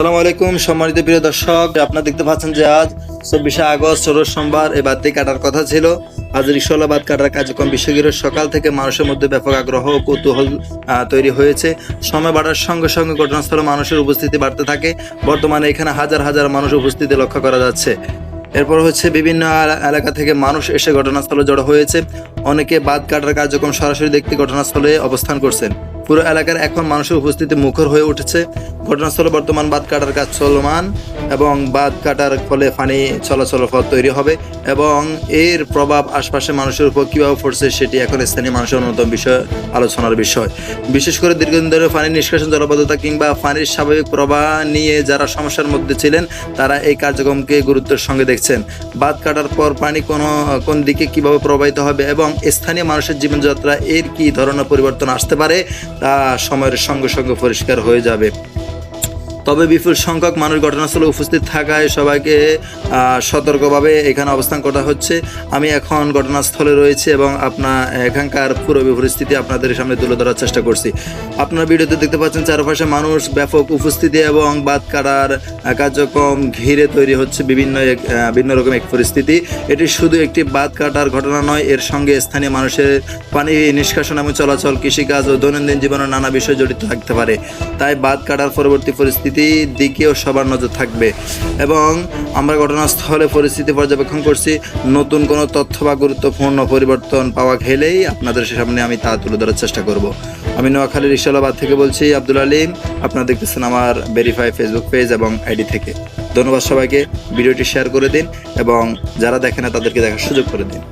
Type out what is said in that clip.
আসসালামু আলাইকুম সম্মানিত প্রিয় দর্শক, আপনারা দেখতে পাচ্ছেন যে আজ 24শে আগস্ট রোজ সোমবার এই বাদটি কাটার কথা ছিল। আজ রিকশাওয়ালা বাদ কাটার কার্যক্রম বিশ্বগিরের সকাল থেকে মানুষের মধ্যে ব্যাপক আগ্রহ ও কৌতূহল তৈরি হয়েছে। সময় বাড়ার সঙ্গে সঙ্গে ঘটনাস্থলে মানুষের উপস্থিতি বাড়তে থাকে। বর্তমানে এখানে হাজার হাজার মানুষ উপস্থিতি লক্ষ্য করা যাচ্ছে। এরপর হচ্ছে বিভিন্ন এলাকা থেকে মানুষ এসে ঘটনাস্থলে জড়ো হয়েছে। অনেকে বাদ কাটার কার্যক্রম সরাসরি দেখতে ঘটনাস্থলে অবস্থান করছেন। পুরো এলাকার এখন মানুষের উপস্থিতি মুখর হয়ে উঠেছে। ঘটনাস্থলে বর্তমান বাদ কাটার কাজ চলমান এবং বাদ কাটার ফলে পানি চলাচল পথ তৈরি হবে এবং এর প্রভাব আশপাশের মানুষের উপর কীভাবে পড়ছে সেটি এখন স্থানীয় মানুষের অন্যতম বিষয়, আলোচনার বিষয়। বিশেষ করে দীর্ঘদিন ধরে পানির নিষ্কাশন, জলাবদ্ধতা কিংবা পানির স্বাভাবিক প্রবাহ নিয়ে যারা সমস্যার মধ্যে ছিলেন তারা এই কার্যক্রমকে গুরুত্বের সঙ্গে দেখছেন। বাদ কাটার পর পানি কোন দিকে কিভাবে প্রবাহিত হবে এবং স্থানীয় মানুষের জীবনযাত্রা এর কি ধরনের পরিবর্তন আসতে পারে তা সময়ের সঙ্গে সঙ্গে পরিষ্কার হয়ে যাবে। তবে বিপুল সংখ্যক মানুষ ঘটনাস্থলে উপস্থিত থাকায় সবাইকে সতর্কভাবে এখানে অবস্থান করা হচ্ছে। আমি এখন ঘটনাস্থলে রয়েছে এবং এখানকার পুরো পরিস্থিতি আপনাদের সামনে তুলে ধরার চেষ্টা করছি। আপনারা ভিডিওতে দেখতে পাচ্ছেন চারপাশে মানুষ ব্যাপক উপস্থিতি এবং বাদ কাটার কার্যক্রম ঘিরে তৈরি হচ্ছে ভিন্ন রকম এক পরিস্থিতি। এটি শুধু একটি বাদ কাটার ঘটনা নয়, এর সঙ্গে স্থানীয় মানুষের পানি নিষ্কাশন এবং চলাচল, কৃষিকাজ ও দৈনন্দিন জীবনের নানা বিষয় জড়িত থাকতে পারে। তাই বাদ কাটার পরবর্তী পরিস্থিতির দিকেও সবার নজর থাকবে এবং আমরা ঘটনাস্থলে পরিস্থিতি পর্যবেক্ষণ করছি। নতুন কোনো তথ্য বা গুরুত্বপূর্ণ পরিবর্তন পাওয়া গেলেই আপনাদের সামনে আমি তা তুলে ধরার চেষ্টা করব। আমি নোয়াখালী রিকশাওয়ালা থেকে বলছি, আব্দুল আলিম। আপনারা দেখতেছেন আমার ভেরিফাই ফেসবুক পেজ এবং আইডি থেকে। ধন্যবাদ সবাইকে। ভিডিওটি শেয়ার করে দিন এবং যারা দেখে না তাদেরকে দেখার সুযোগ করে দিন।